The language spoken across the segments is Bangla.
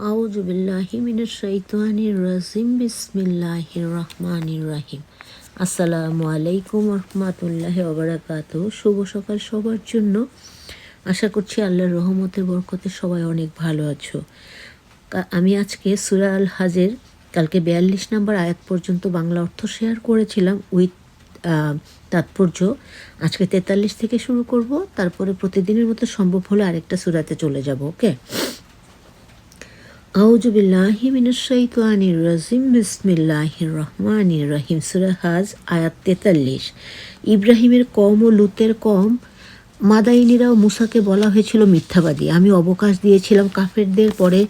আউযু বিল্লাহি মিনাশ শাইতানির রাজিম বিসমিল্লাহির রহমানির রহিম। আসসালামু আলাইকুম রহমাতুল্লাহি ওয়া বারাকাতুহু। শুভ সকাল সবার জন্য। আশা করছি আল্লাহর রহমতের বরকতে সবাই অনেক ভালো আছো। আমি আজকে সূরা আল হাজের কালকে 42 নম্বর আয়াত পর্যন্ত বাংলা অর্থ শেয়ার করেছিলাম উইথ তাৎপর্য। আজকে 43 থেকে শুরু করব, তারপরে প্রতিদিনের মতো সম্ভব হলে আরেকটা সূরাতে চলে যাব। ওকে। আউযু বিল্লাহি মিনাশ শাইতানির রাজিম বিসমিল্লাহির রহমানির রহিম। সূরা হাজ আয়াত 43। ইব্রাহিমের কওম ও লুতের কওম মাদাইনিরাও মুসাকে বলা হয়েছিল মিথ্যাবাদী। আমি অবকাশ দিয়েছিলাম কাফেরদের, পরে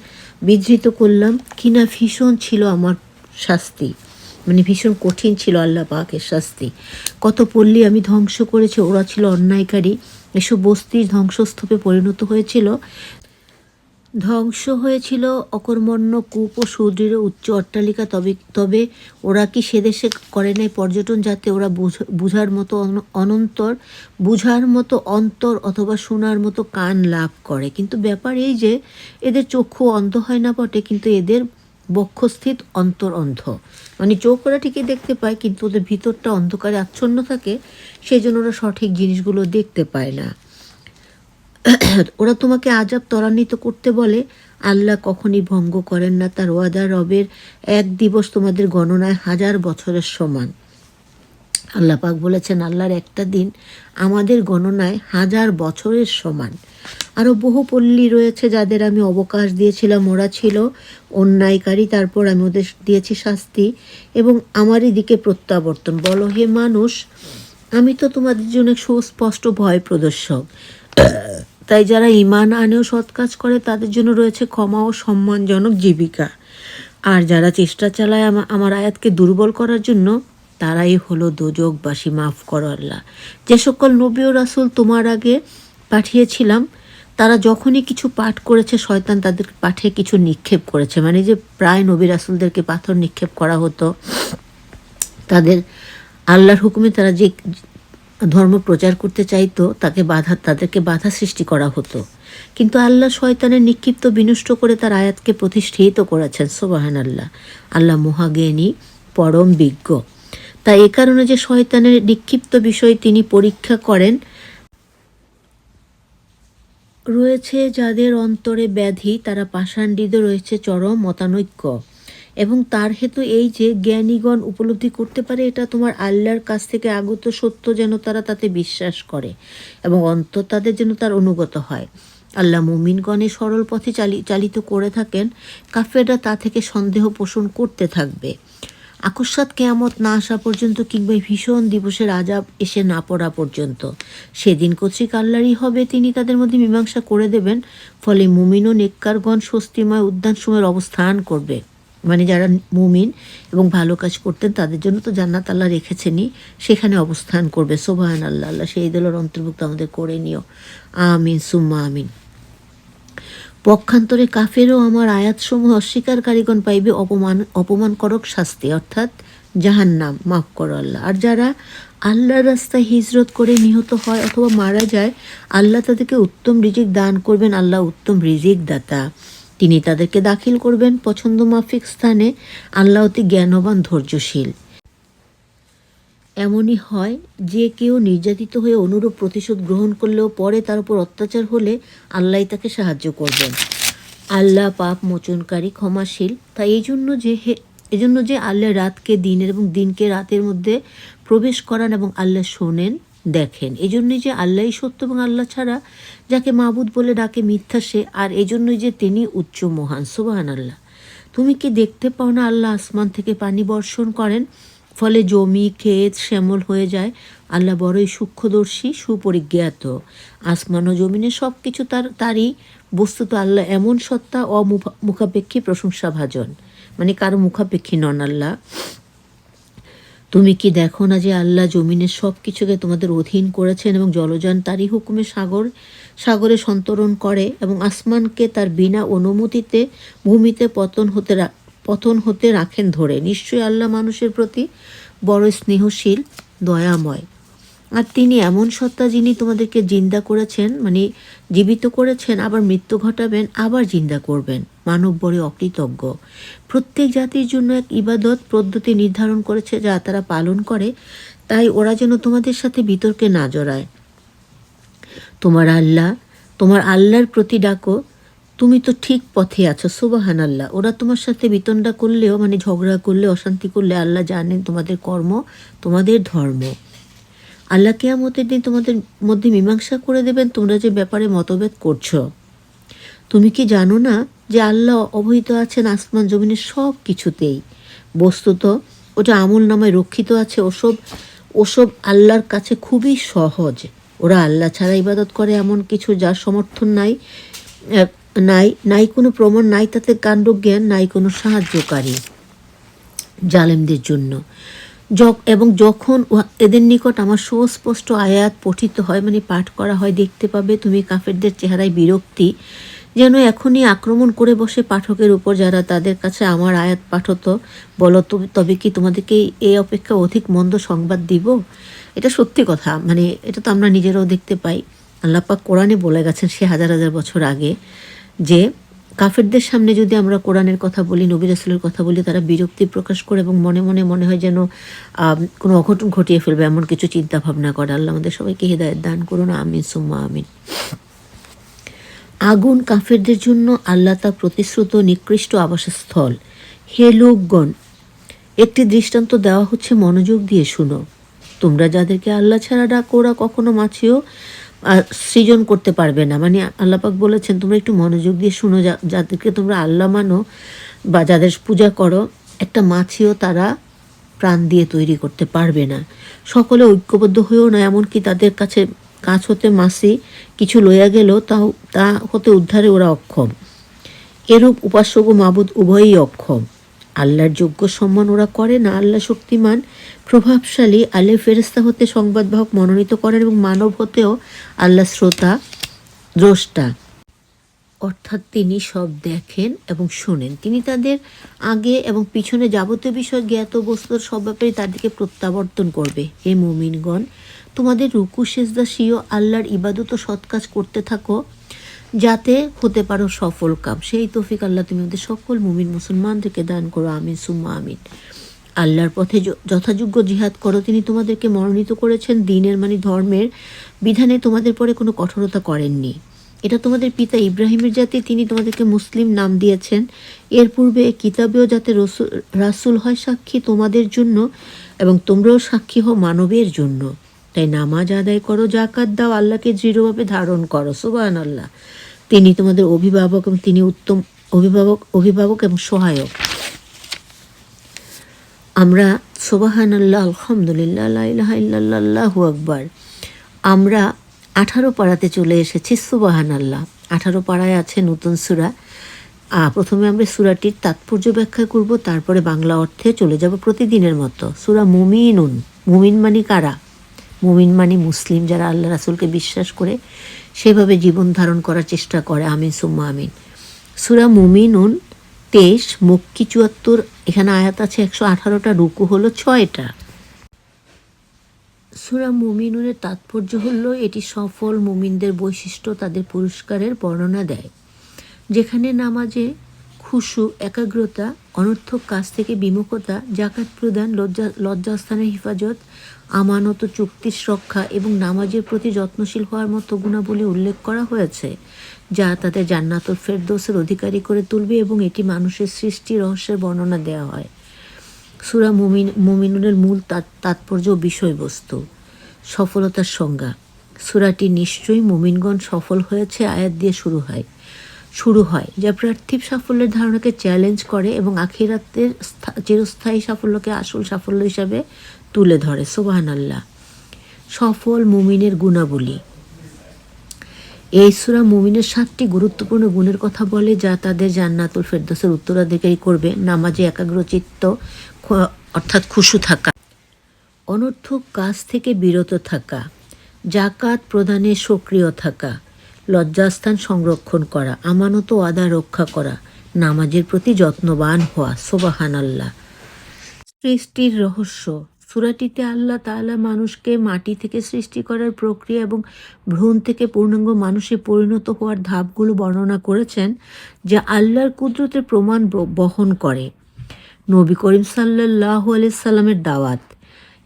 বিধৃত করলাম। কিনা ভীষণ ছিল আমার শাস্তি, মানে ভীষণ কঠিন ছিল আল্লাহ পাকের শাস্তি। কত পল্লী আমি ধ্বংস করেছি, ওরা ছিল অন্যায়কারী। এসব বস্তির ধ্বংসস্তূপে পরিণত হয়েছিল অকর্মণ্য কূপ ও সুদৃঢ় উচ্চ অট্টালিকা। তবে ওরা কি সে দেশে করে নাই পর্যটন, যাতে ওরা বুঝার মতো অন্তর অথবা শোনার মতো কান লাভ করে। কিন্তু ব্যাপার এই যে এদের চক্ষু অন্ধ হয় না বটে, কিন্তু এদের বক্ষস্থিত অন্তর অন্ধ। মানে চোখ ওরা ঠিকই দেখতে পায়, কিন্তু ওদের ভিতরটা অন্ধকারে আচ্ছন্ন থাকে, সেই জন্য ওরা সঠিক জিনিসগুলো দেখতে পায় না। ওরা তোমাকে আযাব ত্বরান্বিত করতে বলে, আল্লাহ কখনই ভঙ্গ করেন না তার ওয়াদা। রবের এক দিবস তোমাদের গণনায় 1000 বছরের সমান। আল্লাহ পাক বলেছেন, আল্লাহর একটা দিন আমাদের গণনায় 1000 বছরের সমান। আরও বহু পল্লী রয়েছে যাদের আমি অবকাশ দিয়েছিলাম, ওরা ছিল অন্যায়কারী, তারপর আমি ওদের দিয়েছি শাস্তি এবং আমারই দিকে প্রত্যাবর্তন। বলো, হে মানুষ, আমি তো তোমাদের জন্য সুস্পষ্ট ভয় প্রদর্শক। তাই যারা ঈমান আনেও সৎ কাজ করে তাদের জন্য রয়েছে ক্ষমা ও সম্মানজনক জীবিকা। আর যারা চেষ্টা চালায় আমার আয়াতকে দুর্বল করার জন্য, তারাই হলো দোজখবাসী। মাফ করো আল্লাহ। যে সকল নবী ও রাসূল তোমার আগে পাঠিয়েছিলাম, তারা যখনই কিছু পাঠ করেছে, শয়তান তাদের পাঠে কিছু নিক্ষেপ করেছে। মানে যে প্রায় নবী রাসূলদেরকে পাথর নিক্ষেপ করা হতো, তাদের আল্লাহর হুকুমে তারা যে ধর্ম প্রচার করতে চাইতো তাদেরকে বাধা সৃষ্টি করা হতো। কিন্তু আল্লাহ শয়তানের নিক্ষিপ্ত বিনষ্ট করে তার আয়াতকে প্রতিষ্ঠিত করেছেন। সুবহানাল্লাহ। আল্লাহ মহাজ্ঞানী, পরম বিজ্ঞ। তাই এ কারণে যে শয়তানের নিক্ষিপ্ত বিষয় তিনি পরীক্ষা করেন। রয়েছে যাদের অন্তরে ব্যাধি, তারা পাষাণ্ডিত, রয়েছে চরম মতানৈক্য। এবং তার হেতু এই যে জ্ঞানীগণ উপলব্ধি করতে পারে এটা তোমার আল্লাহর কাছ থেকে আগত সত্য, যেন তারা তাতে বিশ্বাস করে এবং অন্তর তাদের যেন তার অনুগত হয়। আল্লাহ মুমিনগণের সরল পথে চালিত করে থাকেন। কাফেররা তা থেকে সন্দেহ পোষণ করতে থাকবে আকস্মাৎ কিয়ামত না আসা পর্যন্ত, কিংবা ভীষণ দিবসের আযাব এসে না পড়া পর্যন্ত। সেদিন কর্তৃক আল্লাহরই হবে, তিনি তাদের মধ্যে মীমাংসা করে দেবেন। ফলে মুমিন ও নেককারগণ স্বস্তিময় উদ্যানসমূহের অবস্থান করবে। মানে যারা মুমিন এবং ভালো কাজ করতেন তাদের জন্য তো জান্নাত আল্লাহ রেখেছেনই, সেখানে অবস্থান করবে। সুবহানাল্লাহ। আল্লাহ সেই দলের অন্তর্ভুক্ত আমাদের করে নিও। আমিন সুম্মা আমিন। পক্ষান্তরে কাফেরও আমার আয়াতসমূহ অস্বীকারীগণ পাইবে অপমানকরক শাস্তি, অর্থাৎ জাহান্নাম। মাফ করো আল্লাহ। আর যারা আল্লাহর রাস্তায় হিজরত করে নিহত হয় অথবা মারা যায়, আল্লাহ তাদেরকে উত্তম রিজিক দান করবেন। আল্লাহ উত্তম রিজিক দাতা, তিনি তাদেরকে দাখিল করবেন পছন্দ মাফিক স্থানে। আল্লাহ অতি জ্ঞানবান, ধৈর্যশীল। এমনই হয় যে কেউ নির্যাতিত হয়ে অনুরূপ প্রতিশোধ গ্রহণ করলেও পরে তার উপর অত্যাচার হলে আল্লাহ তাকে সাহায্য করবেন। আল্লাহ পাপ মোচনকারী, ক্ষমাশীল। তাই এজন্য যে আল্লাহ রাতকে দিনের এবং দিনকে রাতের মধ্যে প্রবেশ করান এবং আল্লাহ শোনেন, দেখেন। এজন্যই যে আল্লাহই সত্য এবং আল্লাহ ছাড়া যাকে মাবুদ বলে ডাকে মিথ্যা সে। আর এজন্যই যে তিনি উচ্চ মহান। সুবহানাল্লাহ। তুমি কি দেখতে পাও না আল্লাহ আসমান থেকে পানি বর্ষণ করেন, ফলে জমি ক্ষেত শ্যামল হয়ে যায়। আল্লাহ বড়ই সূক্ষ্মদর্শী, সুপরিজ্ঞাত। আসমান ও জমিনে সব কিছু তারই। বস্তুত আল্লাহ এমন সত্তা অমুখাপেক্ষী প্রশংসাভাজন, মানে কারো মুখাপেক্ষী নন আল্লাহ। তুমি কি দেখো না যে আল্লাহ জমিনের সব কিছুকে তোমাদের অধীন করেছেন এবং জলযান তারই হুকুমে সাগরে সন্তরণ করে এবং আসমানকে তার বিনা অনুমতিতে ভূমিতে পতন হতে রাখেন ধরে। নিশ্চয়ই আল্লাহ মানুষের প্রতি বড় স্নেহশীল, দয়াময়। আর তিনি এমন সত্তা যিনি তোমাদেরকে জিন্দা করেছেন, মানে জীবিত করেছেন, আবার মৃত্যু ঘটাবেন, আবার জিন্দা করবেন। মানব বড় অকৃতজ্ঞ। প্রত্যেক জাতির জন্য এক ইবাদত পদ্ধতি নির্ধারণ করেছে যা তারা পালন করে, তাই ওরা যেন তোমাদের সাথে বিতর্কে না জড়ায়। তোমার আল্লাহর প্রতি ডাকো, তুমি তো ঠিক পথে আছো, সুবহান আল্লাহ। ওরা তোমার সাথে বিতণ্ডা করলেও, মানে ঝগড়া করলে, অশান্তি করলে, আল্লাহ জানেন তোমাদের কর্ম, তোমাদের ধর্ম। আল্লাহ কিয়ামতের দিন তোমাদের মধ্যে মীমাংসা করে দেবেন তোমরা যে ব্যাপারে মতভেদ করছো। তুমি কি জানো না যে আল্লাহ অবহিত আছেন আসমান জমিনের সব কিছুতেই? বস্তুত ওটা আমল নামায় রক্ষিত আছে। ওসব আল্লাহর কাছে খুবই সহজ। ওরা আল্লাহ ছাড়া ইবাদত করে এমন কিছু যার সমর্থন নাই, নাই কোনো প্রমাণ, নাই তাতে কাণ্ডজ্ঞান, নাই কোনো সাহায্যকারী জালেমদের জন্য। এবং যখন এদের নিকট আমার সুস্পষ্ট আয়াত পঠিত হয়, মানে পাঠ করা হয়, দেখতে পাবে তুমি কাফেরদের চেহারায় বিরক্তি, যেন এখনই আক্রমণ করে বসে পাঠকের উপর যারা তাদের কাছে আমার আয়াত পাঠত। বলো তবে কি তোমাদেরকে এই অপেক্ষা অধিক মন্দ সংবাদ দিব? এটা সত্যি কথা, মানে এটা তো আমরা নিজেরাও দেখতে পাই। আল্লাহ পাক কোরআনে বলে গেছেন সে হাজার হাজার বছর আগে যে কাফেরদের সামনে যদি আমরা কোরআনের কথা বলি, নবী রাসূলের কথা বলি, তারা বিরক্তি প্রকাশ করে এবং মনে হয় যেন কোনো অঘটন ঘটিয়ে ফেলবে, এমন কিছু চিন্তা ভাবনা করে। আল্লাহ আমাদের সবাইকে হিদায়াত দান করুন, আমিন সুম্মা আমিন। আগুন কাফেরদের জন্য আল্লাহ তা প্রতিশ্রুত নিকৃষ্ট আবাসস্থল। হে লোকগণ, একটি দৃষ্টান্ত দেওয়া হচ্ছে, মনোযোগ দিয়ে শুনো। তোমরা যাদেরকে আল্লাহ ছাড়া ডাকো ওরা কখনো মাছিও সৃজন করতে পারবে না। মানে আল্লাহ পাক বলেছেন তোমরা একটু মনোযোগ দিয়ে শুনো, যাদেরকে তোমরা আল্লাহ মানো বা যাদের পূজা করো, একটা মাছিও তারা প্রাণ দিয়ে তৈরি করতে পারবে না। সকলে ঐক্যবদ্ধ হয়েও না, এমনকি তাদের কাছ হতে মাছি কিছু লইয়া গেল তা হতে উদ্ধারে ওরা অক্ষম। এরূপ উপাস্য ও মাবুদ উভয়ই অক্ষম। আল্লাহর যোগ্য সম্মান ওরা করে না। আল্লাহ শক্তিমান, প্রভাবশালী। আল্লাহ ফেরেশতা হতে সংবাদবাহক মনোনীত করেন এবং মানব হতেও আল্লাহ শ্রোতা, দ্রষ্টা, অর্থাৎ তিনি সব দেখেন এবং শোনেন। তিনি তাদের আগে এবং পিছনে যাবতীয় বিষয় জ্ঞাত বস্তুর সব ব্যাপারে তাদেরকে প্রত্যাবর্তন করবে। হে মুমিনগণ, তোমাদের রুকু সেজদা স্বীয় আল্লাহর ইবাদত ও সৎ কাজ করতে থাকো, যাতে হতে পারো সফল কাম। সেই তৌফিক আল্লাহ তুমি আমাদের সকল মুমিন মুসলমানদেরকে দান করো, আমিন সুম্মা আমিন। আল্লাহর পথে যথাযোগ্য জিহাদ করো। তিনি তোমাদেরকে মনোনীত করেছেন দিনের, মানে ধর্মের বিধানে তোমাদের পরে কোনো কঠোরতা করেননি। এটা তোমাদের পিতা ইব্রাহিমের জাতি, তিনি তোমাদেরকে মুসলিম নাম দিয়েছেন। এর পূর্বে কিতাবেও যাতে রাসূল হয় সাক্ষী তোমাদের জন্য এবং তোমরাও সাক্ষী হও মানবের জন্য। তাই নামাজ আদায় করো, যাকাত দাও, আল্লাহকে দৃঢ়ভাবে ধারণ করো, সুবহানাল্লাহ। তিনি তোমাদের অভিভাবক এবং তিনি উত্তম অভিভাবক এবং সহায়ক। আমরা সুবহানাল্লাহ, আলহামদুলিল্লাহ, লা ইলাহা ইল্লাল্লাহ, আল্লাহু আকবার। আমরা 18 পাড়াতে চলে এসেছি, সুবহানাল্লাহ। 18 পাড়ায় আছে নতুন সূরা। প্রথমে আমরা সূরাটির তাৎপর্য ব্যাখ্যা করব, তারপরে বাংলা অর্থে চলে যাব প্রতিদিনের মতো। সূরা মুমিনুন। মুমিন মানে কারা? মুমিন মানে মুসলিম, যারা আল্লাহ রাসূলকে বিশ্বাস করে সেভাবে জীবন ধারণ করার চেষ্টা করে, আমিন সুম্মা আমিন। সূরা মুমিনুন 23, মক্কি 74। এখানে আয়াত আছে 118টা, রুকু হলো 6টা। সূরা মুমিনুনের তাৎপর্য হলো এটি সফল মুমিনদের বৈশিষ্ট্য, তাদের পুরস্কারের বর্ণনা দেয়। যেখানে নামাজে খুশু, একাগ্রতা, অনর্থক কাজ থেকে বিমুখতা, যাকাত প্রদান, লজ্জাস্থানের হিফাজত, আমানত ও চুক্তির রক্ষা এবং নামাজের প্রতি যত্নশীল হওয়ার মতো গুণাবলী উল্লেখ করা হয়েছে, যা তাদের জান্নাতুল ফেরদৌসের অধিকারী করে তুলবে, এবং এটি মানুষের সৃষ্টি রহস্যের বর্ণনা দেওয়া হয়। সূরা মুমিনুনের মূল তাৎপর্য ও বিষয়বস্তু। সফলতার সংজ্ঞা। সূরাটি নিশ্চয়ই মুমিনগণ সফল হয়েছে আয়াত দিয়ে শুরু হয়, যা পার্থিব সাফল্যের ধারণাকে চ্যালেঞ্জ করে এবং আখিরাতের চিরস্থায়ী সাফল্যকে আসল সাফল্য হিসাবে তুলে ধরে, সুবহানাল্লাহ। সফল মুমিনের গুণাবলী। এই সূরা মুমিনের 7টি গুরুত্বপূর্ণ গুণের কথা বলে, যা তাদের জান্নাতুল ফেরদৌসের উত্তরাধিকারী করবে। নামাজে একাগ্রচিত্ত, অর্থাৎ খুশু থাকা, অনর্থক কাজ থেকে বিরত থাকা, যাকাত প্রদানে সক্রিয় থাকা, লজ্জাস্থান সংরক্ষণ করা, আমানত ও আদা রক্ষা করা, নামাজের প্রতি যত্নবান হওয়া, সুবহানাল্লাহ। সৃষ্টির রহস্য। সূরাটিতে আল্লাহ তাআলা মানুষকে মাটি থেকে সৃষ্টি করার প্রক্রিয়া এবং ভ্রূণ থেকে পূর্ণাঙ্গ মানুষে পরিণত হওয়ার ধাপগুলো বর্ণনা করেছেন, যা আল্লাহর কুদরতের প্রমাণ বহন করে। নবী করিম সাল্লাল্লাহু আলাইহি সাল্লামের দাওয়াত।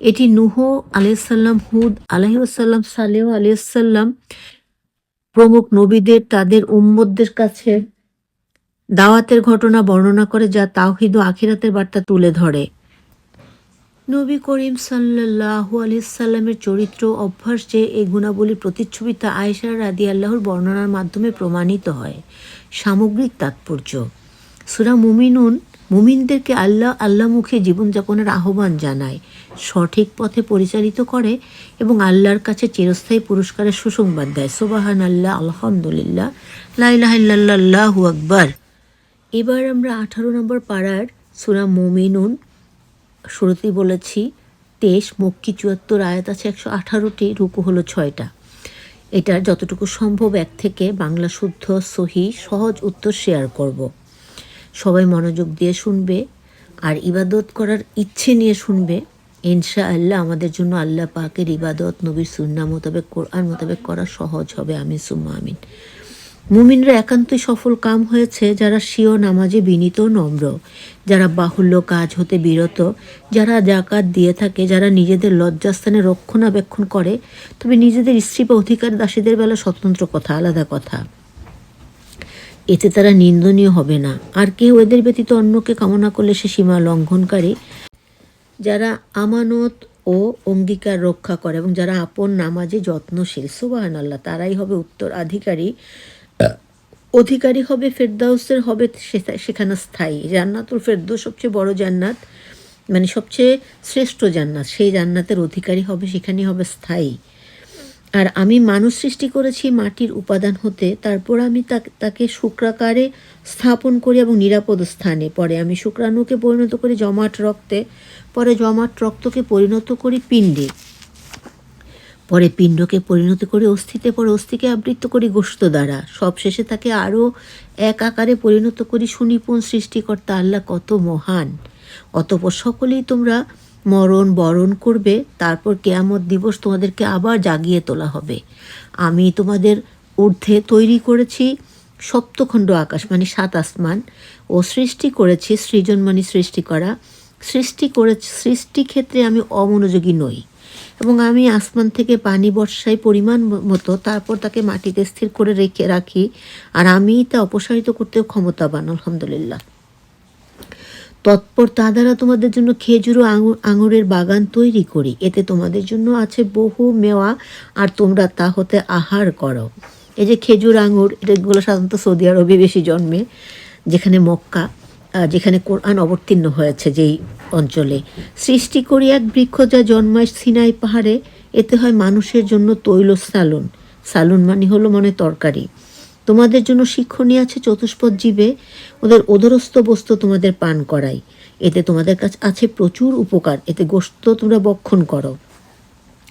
এটি নূহ আলাইহিস সালাম, হুদ আলাইহিস সালাম, সালেহ আলাইহিস সালাম প্রমুখ নবীদের তাদের উম্মতদের কাছে দাওয়াতের ঘটনা বর্ণনা করে, যা তাওহীদ ও আখিরাতের বার্তা তুলে ধরে। নবী করিম সাল্লাল্লাহু আলাইহি সাল্লামের চরিত্র অভ্যাস যে এই গুণাবলীর প্রতিচ্ছবিতা আয়েশা রাদিয়াল্লাহুর বর্ণনার মাধ্যমে প্রমাণিত হয়। সামগ্রিক তাৎপর্য: সূরা মুমিনুন মুমিনদেরকে আল্লাহমুখী জীবনযাপনের আহ্বান জানায়, সঠিক পথে পরিচালিত করে এবং আল্লাহর কাছে চিরস্থায়ী পুরস্কারের সুসংবাদ দেয়। সুবহানাল্লাহ, আলহামদুলিল্লাহ, লা ইলাহা ইল্লাল্লাহ, আল্লাহু আকবার। এবার আমরা 18 নম্বর পাড়ার সূরা মুমিনুন, শুরুতেই বলেছি 23, মক্কি 74 আয়াত আছে 118টি, রুকু হলো 6টা। এটার যতটুকু সম্ভব এক থেকে বাংলা শুদ্ধ সহি সহজ উত্তর শেয়ার করব। সবাই মনোযোগ দিয়ে শুনবে আর ইবাদত করার ইচ্ছে নিয়ে শুনবে। ইনশাআল্লাহ আমাদের জন্য আল্লাহ পাকের ইবাদত নবীর সুন্নাহ মোতাবেক, কোরআন মোতাবেক করা সহজ হবে। আমিন সুম্মা আমিন। মুমিনরা একান্তই সফল কাম হয়েছে যারা স্বীয় নামাজে বিনীত নম্র, যারা বাহুল্য কাজ হতে বিরত, যারা জাকাত দিয়ে থাকে, যারা নিজেদের লজ্জাস্থানে রক্ষণাবেক্ষণ করে, তবে নিজেদের স্ত্রী বা অধিকার দাসীদের বেলা স্বতন্ত্র কথা, আলাদা কথা। এতে তারা নিন্দনীয় হবে না। আর কেউ এদের ব্যতীত অন্যকে কামনা করলে সে সীমা লঙ্ঘনকারী। যারা আমানত ও অঙ্গীকার রক্ষা করে এবং যারা আপন নামাজে যত্নশীল, সুবহানাল্লাহ, তারাই হবে অধিকারী হবে ফেরদাউসের, হবে সেখানে স্থায়ী। জান্নাতুল ফেরদৌস সবচেয়ে বড় জান্নাত, মানে সবচেয়ে শ্রেষ্ঠ জান্নাত, সেই জান্নাতের অধিকারী হবে, সেখানেই হবে স্থায়ী। আর আমি মানুষ সৃষ্টি করেছি মাটির উপাদান হতে, তারপর আমি তাকে শুক্রাকারে স্থাপন করি এবং নিরাপদ স্থানে। পরে আমি শুক্রাণুকে পরিণত করি জমাট রক্তে, পরে জমাট রক্তকে পরিণত করি পিণ্ডে, পরে পিণ্ডকে পরিণত করি অস্থিতে, পরে অস্থিকে আবৃত করি গোশত দ্বারা, সবশেষে তাকে আরও এক আকারে পরিণত করি সুনিপুণ সৃষ্টিকর্তা আল্লাহ কত মহান। অতঃপর সকলেই তোমরা মরণ বরণ করবে, তারপর কিয়ামত দিবস তোমাদেরকে আবার জাগিয়ে তোলা হবে। আমি তোমাদের ঊর্ধ্বে তৈরি করেছি সপ্তখণ্ড আকাশ, মানে 7 আসমান, ও সৃষ্টি করেছি, সৃজন মানে সৃষ্টি করা, সৃষ্টি ক্ষেত্রে আমি অমনোযোগী নই, এবং আমি আসমান থেকে পানি বর্ষাই পরিমাণ মতো, তারপর তাকে মাটিতে স্থির করে রাখি, আর আমি তা অপসারিত করতে ক্ষমতাবান। আলহামদুলিল্লাহ। তৎপর তা দ্বারা তোমাদের জন্য খেজুর ও আঙুরের বাগান তৈরি করি, এতে তোমাদের জন্য আছে বহু মেওয়া, আর তোমরা তা হতে আহার করো। এই যে খেজুর আঙুর, এগুলো সাধারণত সৌদি আরবে বেশি জন্মে, যেখানে মক্কা, যেখানে কোরআন অবতীর্ণ হয়েছে যেই অঞ্চলে। সৃষ্টি করি এক বৃক্ষ যা জন্মায় সিনাই পাহাড়ে, এতে হয় মানুষের জন্য তৈল সালুন, সালুন মানে হলো মনে তরকারি। তোমাদের জন্য শিক্ষণীয় আছে চতুষ্পদ জীবে, ওদের ওদরস্থ বস্তু তোমাদের পান করাই, এতে তোমাদের কাছে আছে প্রচুর উপকার, এতে গোশত তোমরা ভক্ষণ করো।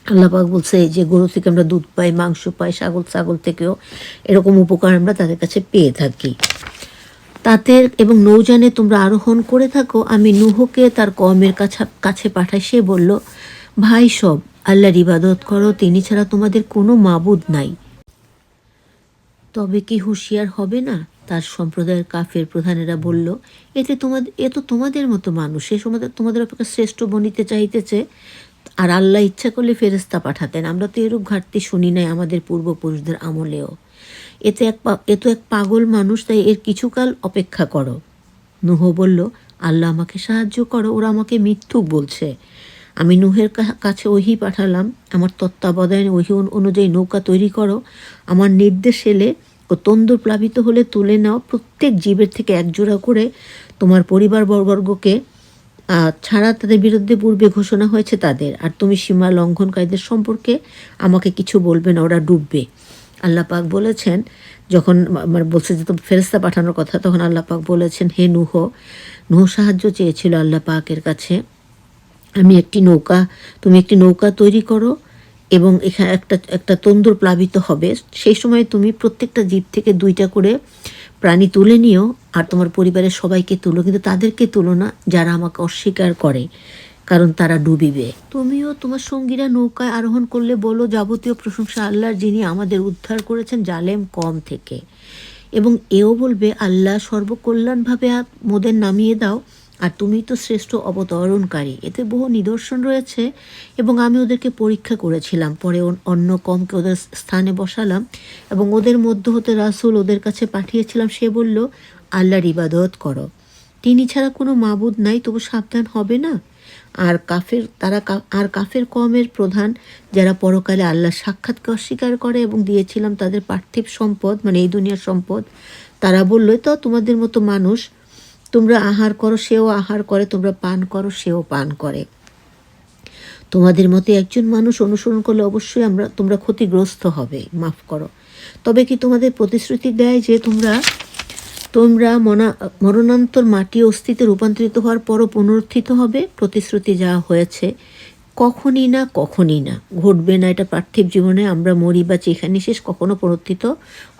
আল্লাহ পাক বলছে যে গরু থেকে আমরা দুধ পাই, মাংস পাই, ছাগল থেকেও এরকম উপকার আমরা তাদের কাছে পেয়ে থাকি। তাতে এবং নৌযানে তোমরা আরোহণ করে থাকো। আমি নূহকে তার কওমের কাছে পাঠাই, সে বলল, ভাই সব, আল্লাহর ইবাদত করো, তিনি ছাড়া তোমাদের কোনো মাবুদ নাই। তবে কি হুঁশিয়ার হবে না? তার সম্প্রদায়ের কাফের প্রধানেরা বলল, এ তো তোমাদের মতো মানুষ, সে সময় তোমাদের অপেক্ষা শ্রেষ্ঠ বনিতে চাইতেছে, আর আল্লাহ ইচ্ছা করলে ফেরেশতা পাঠাতেন, আমরা তো এরূপ ঘাটতি শুনি নাই আমাদের পূর্বপুরুষদের আমলেও। এ তো এক পাগল মানুষ, তাই এর কিছুকাল অপেক্ষা করো। নূহ বলল, আল্লাহ আমাকে সাহায্য করো, ওরা আমাকে মিথ্যুক বলছে। আমি নূহের কাছে ওহি পাঠালাম, আমার তত্ত্বাবধানে ওহি অনুযায়ী নৌকা তৈরি করো, আমার নির্দেশ এলে ও তন্দুর প্লাবিত হলে তুলে নাও, প্রত্যেক জীবের থেকে একজোড়া করে, তোমার পরিবারবর্গকে ছাড়া তাদের বিরুদ্ধে পূর্বে ঘোষণা হয়েছে তাদের, আর তুমি সীমা লঙ্ঘনকারীদের সম্পর্কে আমাকে কিছু বলবে না, ওরা ডুববে। আল্লাহ পাক বলেছেন, যখন বলছে যে তো ফেরেশতা পাঠানোর কথা, তখন আল্লাহ পাক বলেছেন, হে নূহ সাহায্য চেয়েছিল আল্লাহ পাকের কাছে, তুমি একটি নৌকা তৈরি করো এবং এখানে একটা তন্দুর প্লাবিত হবে, সেই সময় তুমি প্রত্যেকটা জীব থেকে 2টা করে প্রাণী তুলে নিও, আর তোমার পরিবারের সবাইকে তুলো, কিন্তু তাদেরকে তুলো না যারা আমাকে অস্বীকার করে। কারণ তারা ডুবিবে। তুমিও তোমার সঙ্গীরা নৌকায় আরোহণ করলে বলো, যাবতীয় প্রশংসা আল্লাহর, যিনি আমাদের উদ্ধার করেছেন জালেম কম থেকে। এবং এও বলবে, আল্লাহ সর্বকল্যাণভাবে মোদের নামিয়ে দাও, আর তুমি তো শ্রেষ্ঠ অবতরণকারী। এতে বহু নিদর্শন রয়েছে এবং আমি ওদেরকে পরীক্ষা করেছিলাম। পরে অন্য কমকে ওদের স্থানে বসালাম এবং ওদের মধ্য হতে রাসূল ওদের কাছে পাঠিয়েছিলাম। সে বলল, আল্লাহর ইবাদত করো, তিনি ছাড়া কোনো মাবুদ নাই, তবু সাবধান হবে না। আর কাফের কওমের প্রধান, যারা পরকালে আল্লাহর সাক্ষাৎকে অস্বীকার করে এবং দিয়েছিলাম তাদের পার্থিব সম্পদ, মানে এই দুনিয়ার সম্পদ, তারা বলল, তো তোমাদের মতো মানুষ, তোমরা আহার করো সেও আহার করে, তোমরা পান করো সেও পান করে। তোমাদের মতো একজন মানুষ অনুসরণ করলে অবশ্যই তোমরা ক্ষতিগ্রস্ত হবে, মাফ করো। তবে কি তোমাদের প্রতিশ্রুতি দেয় যে তোমরা মরণান্তর মাটি অস্তিত্বে রূপান্তরিত হওয়ার পরও পুনরুত্থিত হবে? প্রতিশ্রুতি যা হয়েছে কখনই না ঘটবে না। এটা পার্থিব জীবনে আমরা মরি বা এখানে শেষ, কখনো পুনরুত্থিত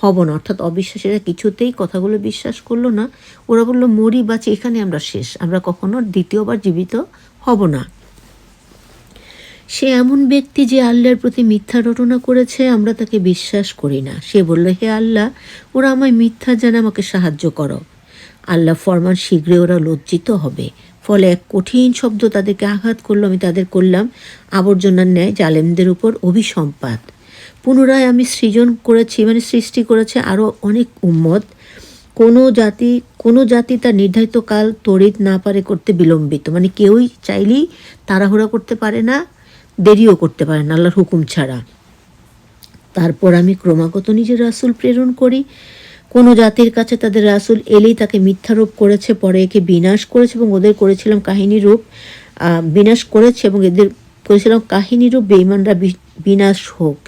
হব না। অর্থাৎ অবিশ্বাসীরা কিছুতেই কথাগুলো বিশ্বাস করলো না। ওরা বললো, মরি বা এখানে আমরা শেষ, আমরা কখনো দ্বিতীয়বার জীবিত হব না। সে এমন ব্যক্তি যে আল্লাহর প্রতি মিথ্যা রটনা করেছে, আমরা তাকে বিশ্বাস করি না। সে বলল, হে আল্লাহ, ওরা আমায় মিথ্যা জানে, আমাকে সাহায্য করো। আল্লাহ ফরমান, শীঘ্রই ওরা লজ্জিত হবে। ফলে এক কঠিন শব্দ তাদেরকে আঘাত করলো। আমি তাদের করলাম আবর্জনার ন্যায় জালেমদের উপর অভিসম্পাত। পুনরায় আমি সৃষ্টি করেছে আরও অনেক উম্মত। কোনো জাতি তার নির্ধারিত কাল তড়িৎ না পারে করতে বিলম্বিত, মানে কেউই চাইলেই তাড়াহুড়া করতে পারে না, দেরিও করতে পারে না আল্লাহর হুকুম ছাড়া। তারপর আমি ক্রমাগত নিজের রাসূল প্রেরণ করি। কোনো জাতির কাছে তাদের রাসূল এলেই তাকে মিথ্যারূপ করেছে, পরে একে বিনাশ করেছে এবং ওদের করেছিলাম কাহিনীরূপ বিনাশ করেছে এবং এদের করেছিলাম কাহিনীরূপ বেঈমানরা বিনাশ হোক।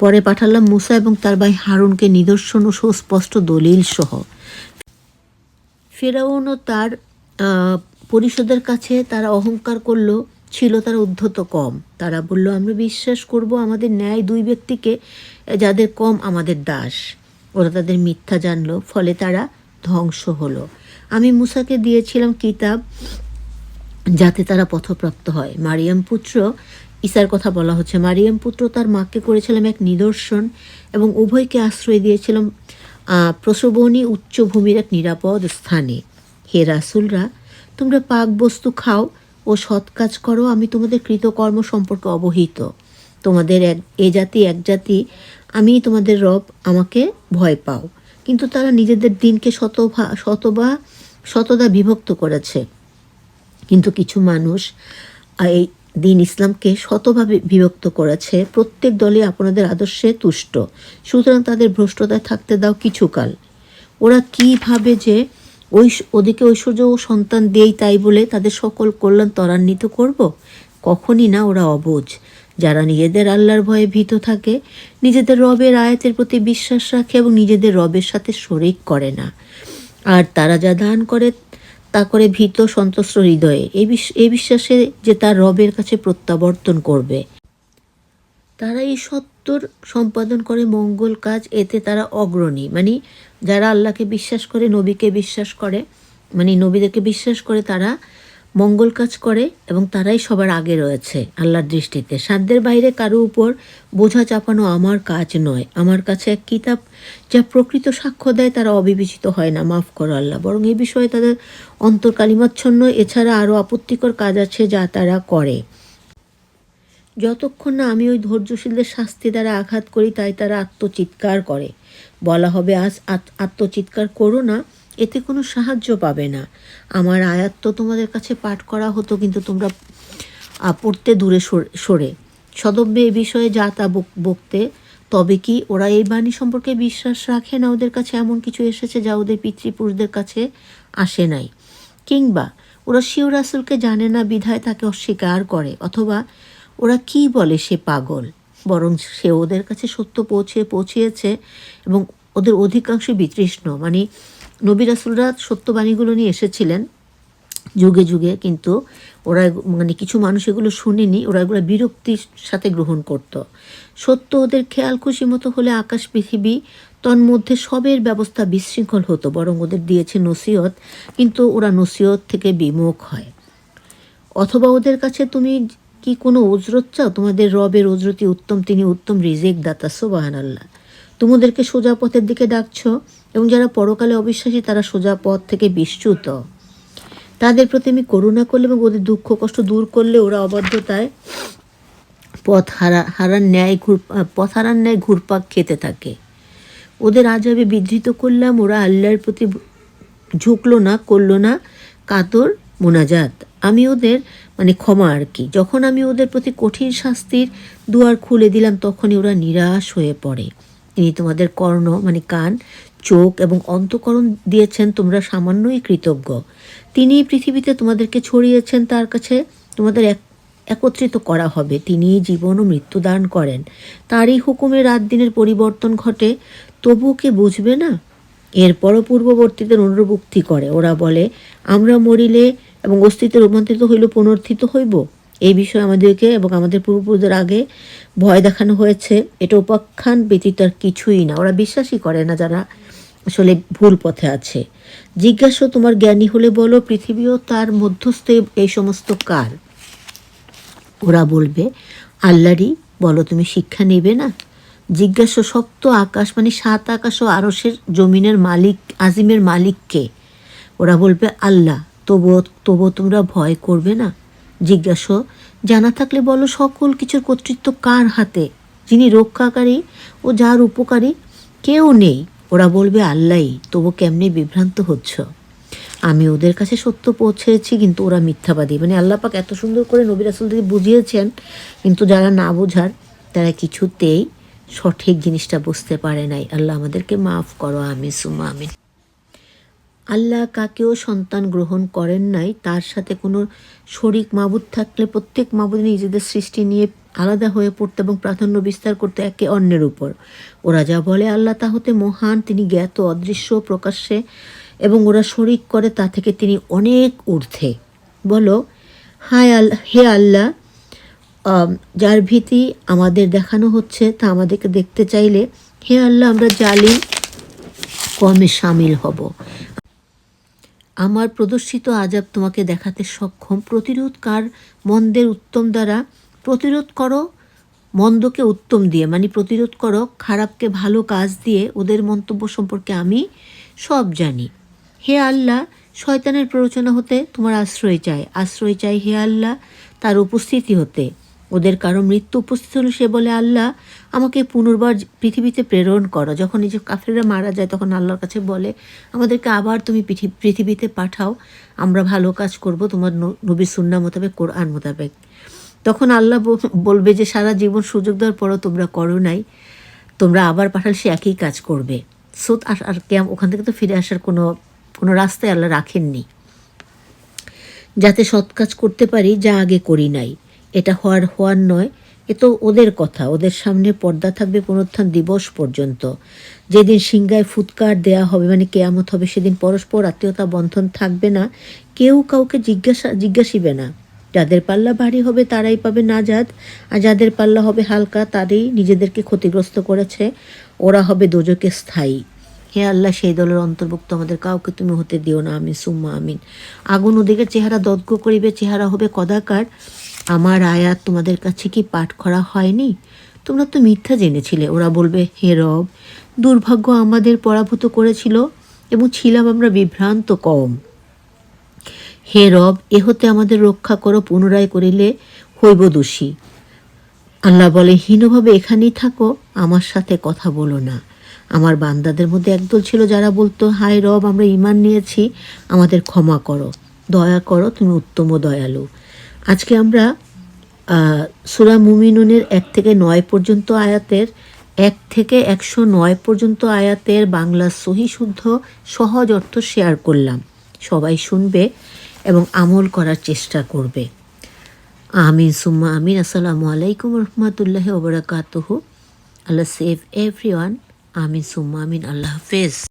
পরে পাঠালাম মুসা এবং তার ভাই হারুনকে নিদর্শন ও সুস্পষ্ট দলিল সহ। ফেরাউন ও তার পরিষদের কাছে তারা অহংকার ছিল তারা উদ্ধত কম। তারা বলল, আমরা বিশ্বাস করব আমাদের ন্যায় দুই ব্যক্তিকে, যাদের কম আমাদের দাস। ওরা তাদের মিথ্যা জানলো, ফলে তারা ধ্বংস হলো। আমি মুসাকে দিয়েছিলাম কিতাব, যাতে তারা পথপ্রাপ্ত হয়। মারিয়াম পুত্র ঈসার কথা বলা হচ্ছে। মারিয়াম পুত্র তার মাকে করেছিলাম এক নিদর্শন এবং উভয়কে আশ্রয় দিয়েছিলাম প্রসবনী উচ্চভূমির এক নিরাপদ স্থানে। হে রাসূলরা, তোমরা পাক বস্তু খাও ও সৎ কাজ করো, আমি তোমাদের কৃতকর্ম সম্পর্কে অবহিত। তোমাদের এক জাতি, আমি তোমাদের রব, আমাকে ভয় পাও। কিন্তু তারা নিজেদের দিনকে শতদা বিভক্ত করেছে। কিন্তু কিছু মানুষ এই দিন ইসলামকে শতভাবে বিভক্ত করেছে। প্রত্যেক দলই আপনাদের আদর্শে তুষ্ট, সুতরাং তাদের ভ্রষ্টতায় থাকতে দাও কিছুকাল। ওরা কী ভাবে যে ওদিকে ঐশ্বর্য ও সন্তান দেই, তাই বলে তাদের সকল কল্যাণ ত্বরান্বিত করব? কখনই না, ওরা অবুঝ। যারা নিজেদের আল্লাহর ভয়ে ভীত থাকে, নিজেদের রবের আয়াতের প্রতি বিশ্বাস রাখে এবং নিজেদের রবের সাথে শরিক করে না, আর তারা যা দান করে তা করে ভীত সন্ত্রস্ত হৃদয়ে, এই বিশ্বাসে যে তার রবের কাছে প্রত্যাবর্তন করবে। তারা এই সত্তর সম্পাদন করে মঙ্গল কাজ, এতে তারা অগ্রণী। মানে যারা আল্লাহকে বিশ্বাস করে, নবীকে বিশ্বাস করে, মানে নবীদেরকে বিশ্বাস করে, তারা মঙ্গল কাজ করে এবং তারাই সবার আগে রয়েছে আল্লাহর দৃষ্টিতে। সাধ্যের বাইরে কারো উপর বোঝা চাপানো আমার কাজ নয়। আমার কাছে এক কিতাব যা প্রকৃত সাক্ষ্য দেয়, তারা অবিবেচিত হয় না, মাফ করো আল্লাহ। বরং এই বিষয়ে তাদের অন্তর কালিমাচ্ছন্ন। এছাড়া আরও আপত্তিকর কাজ আছে যা তারা করে। যতক্ষণ না আমি ওই ধৈর্যশীলদের শাস্তি দ্বারা আঘাত করি, তাই তারা আত্মচিৎকার করে। বলা হবে, আজ আত্মচিৎকার করো না, এতে কোনো সাহায্য পাবে না। আমার আয়াত তো তোমাদের কাছে পাঠ করা হতো, কিন্তু তোমরা পড়তে দূরে সরে সদব্যে এ বিষয়ে যা তা বকতে। তবে কি ওরা এই বাণী সম্পর্কে বিশ্বাস রাখে না? ওদের কাছে এমন কিছু এসেছে যা ওদের পিতৃপুরুষদের কাছে আসে নাই, কিংবা ওরা শিও রাসূলকে জানে না বিধায় তাকে অস্বীকার করে, অথবা ওরা কি বলে সে পাগল। বরং সে ওদের কাছে সত্য পৌঁছিয়েছে এবং ওদের অধিকাংশই বিতৃষ্ণ। মানে নবী রাসূলরা সত্যবাণীগুলো নিয়ে এসেছিলেন যুগে যুগে, কিন্তু ওরা কিছু মানুষ এগুলো শুনেনি, ওরা এগুলো বিরক্তির সাথে গ্রহণ করত। সত্য ওদের খেয়াল খুশি মতো হলে আকাশ পৃথিবী তন্মধ্যে সবের ব্যবস্থা বিশৃঙ্খল হতো। বরং ওদের দিয়েছে নসিহত, কিন্তু ওরা নসিহত থেকে বিমুখ হয়। অথবা ওদের কাছে তুমি কি কোনো উজরত চাও? তোমাদের রবের উজরতি উত্তম, তিনি উত্তম রিজিক দাতা। সুবহানাল্লাহ। তোমাদেরকে সোজা পথের দিকে ডাকছ, এবং যারা পরকালে অবিশ্বাসী তারা সোজা পথ থেকে বিচ্যুত। তাদের প্রতি আমি করুণা করলে এবং ওদের দুঃখ কষ্ট দূর করলে ওরা অবাধ্যতায় পথ হারার ন্যায় ঘুরপাক খেতে থাকে। ওদের আযাবে বিধৃত করলাম, ওরা আল্লাহর প্রতি ঝুঁকলো না, করলো না কাতর মোনাজাত। আমি ওদের ক্ষমা আর কি। যখন আমি ওদের প্রতি কঠিন শাস্তির দুয়ার খুলে দিলাম তখনই ওরা নিরাশ হয়ে পড়ে। তিনি তোমাদের কর্ণ কান, চোখ এবং অন্তঃকরণ দিয়েছেন, তোমরা সামান্যই কৃতজ্ঞ। তিনি পৃথিবীতে তোমাদেরকে ছড়িয়েছেন, তার কাছে তোমাদের একত্রিত করা হবে। তিনি জীবন ও মৃত্যু দান করেন, তারই হুকুমে রাত দিনের পরিবর্তন ঘটে। তবুও কে বুঝবে না? এরপরও পূর্ববর্তীদের অনুরূপোক্তি করে। ওরা বলে, আমরা মরিলে এবং অস্তিত্বে রূপান্তরিত হইল পুনর্থিত হইব। এই বিষয়ে আমাদেরকে এবং আমাদের পূর্বপুরুষদের আগে ভয় দেখানো হয়েছে। এটা উপাখ্যান ব্যতীত আর কিছুই না। ওরা বিশ্বাসই করে না, যারা আসলে ভুল পথে আছে। জিজ্ঞাসা, তোমার জ্ঞানী হলে বলো, পৃথিবীও তার মধ্যস্থে এই সমস্ত কার? ওরা বলবে, আল্লাহরই। বলো, তুমি শিক্ষা নেবে না? জিজ্ঞাসা, শক্ত আকাশ 7 আকাশ ও আরশের জমিনের মালিক, আজিমের মালিক কে? ওরা বলবে, আল্লাহ। তবুও তোমরা ভয় করবে না? জিজ্ঞাসা, জানা থাকলে বলো, সকল কিছুর কর্তৃত্ব কার হাতে? যিনি রক্ষাকারী ও যার উপকারী কেউ নেই। ওরা বলবে, আল্লাহই। তবু কেমনে বিভ্রান্ত হচ্ছ? আমি ওদের কাছে সত্য পৌঁছেছি, কিন্তু ওরা মিথ্যাবাদী। আল্লাহ পাক এত সুন্দর করে নবী রাসূলদের বুঝিয়েছেন, কিন্তু যারা না বোঝার তারা কিছুতেই সঠিক জিনিসটা বুঝতে পারে নাই। আল্লাহ আমাদেরকে মাফ করো, আমিন সুম্মা আমিন। আল্লাহ কাকেও সন্তান গ্রহণ করেন নাই। তার সাথে কোনো শরিক মাবুদ থাকলে প্রত্যেক মাবুদ নিজেদের সৃষ্টি নিয়ে আলাদা হয়ে পড়তো এবং প্রাধান্য বিস্তার করতো একে অন্যের উপর। ওরা যা বলে আল্লাহ তা হতে মহান, তিনি জ্ঞাত অদৃশ্য প্রকাশ্যে, এবং ওরা শরিক করে তা থেকে তিনি অনেক ঊর্ধ্বে। বলো, হে আল্লাহ, যার ভীতি আমাদের দেখানো হচ্ছে তা আমাদেরকে দেখতে চাইলে, হে আল্লাহ, আমরা জালিম কমে সামিল হব। আমার প্রদর্শিত আযাব তোমাকে দেখাতে সক্ষম। প্রতিরোধকার মন্দের উত্তম দ্বারা। প্রতিরোধ করো মন্দকে উত্তম দিয়ে, প্রতিরোধ করো খারাপকে ভালো কাজ দিয়ে। ওদের মন্তব্য সম্পর্কে আমি সব জানি। হে আল্লাহ, শয়তানের প্ররোচনা হতে তোমার আশ্রয় চাই হে আল্লাহ, তার উপস্থিতি হতে। ওদের কারো মৃত্যু উপস্থিত হলো, সে বলে, আল্লাহ, আমাকে পুনর্বার পৃথিবীতে প্রেরণ করো। যখন এই যে কাফেররা মারা যায় তখন আল্লাহর কাছে বলে, আমাদেরকে আবার তুমি পৃথিবীতে পাঠাও, আমরা ভালো কাজ করব তোমার নবীর সুন্নাহ মোতাবেক, কোরআন মোতাবেক। তখন আল্লাহ বলবে যে সারা জীবন সুযোগ দেওয়ার পরও তোমরা করো নাই, তোমরা আবার পাঠালে সে একই কাজ করবে। আর ওখান থেকে তো ফিরে আসার কোনো রাস্তায় আল্লাহ রাখেননি, যাতে সৎ কাজ করতে পারি যা আগে করি নাই। এটা হওয়ার নয়, এ তো ওদের কথা। ওদের সামনে পর্দা থাকবে পুনরুত্থান দিবস পর্যন্ত, যেদিন সিংহায় ফুৎকার দেয়া হবে, কেয়ামত হবে। সেদিন পরস্পর আত্মীয়তা বন্ধন থাকবে না, কেউ কাউকে জিজ্ঞাসিবে না। যাদের পাল্লা ভারী হবে তারাই পাবে নাজাত, আর যাদের পাল্লা হবে হালকা তারাই নিজেদেরকে ক্ষতিগ্রস্ত করেছে। ওরা হবে দোজকে স্থায়ী। হে আল্লাহ, সেই দলের অন্তর্ভুক্ত আমাদের কাউকে তুমি হতে দিও না, আমিন সুম্মা আমিন। আগুন ওদিকের চেহারা দগ্ধ করিবে, চেহারা হবে কদাকার। আমার আয়াত তোমাদের কাছে কি পাঠ করা হয়নি? তোমরা তো মিথ্যা জেনেছিলে। ওরা বলবে, হে রব, দুর্ভাগ্য আমাদের পরাভূত করেছিল এবং ছিলাম আমরা বিভ্রান্ত কওম। হে রব, এ হতে আমাদের রক্ষা করো, পুনরায় করিলে হইব দোষী। আল্লাহ বলে, হীনভাবে এখানেই থাকো, আমার সাথে কথা বলো না। আমার বান্দাদের মধ্যে একদল ছিল যারা বলতো, হায় রব, আমরা ঈমান নিয়েছি, আমাদের ক্ষমা করো, দয়া করো, তুমি উত্তম ও দয়ালু। আজকে আমরা সূরা মুমিনুনের 1 থেকে 9 পর্যন্ত আয়াতের 1 থেকে 109 পর্যন্ত আয়াতের বাংলা সহি শুদ্ধ সহজ অর্থ শেয়ার করলাম। সবাই শুনবে এবং আমল করার চেষ্টা করবে। আমিন সুম্মা আমিন। আসসালামু আলাইকুম রহমতুল্লাহি ওয়া বারাকাতুহু। আল্লাহ সেভ এভরিওয়ান। আমিন সুম্মা আমিন। আল্লাহ হাফেজ।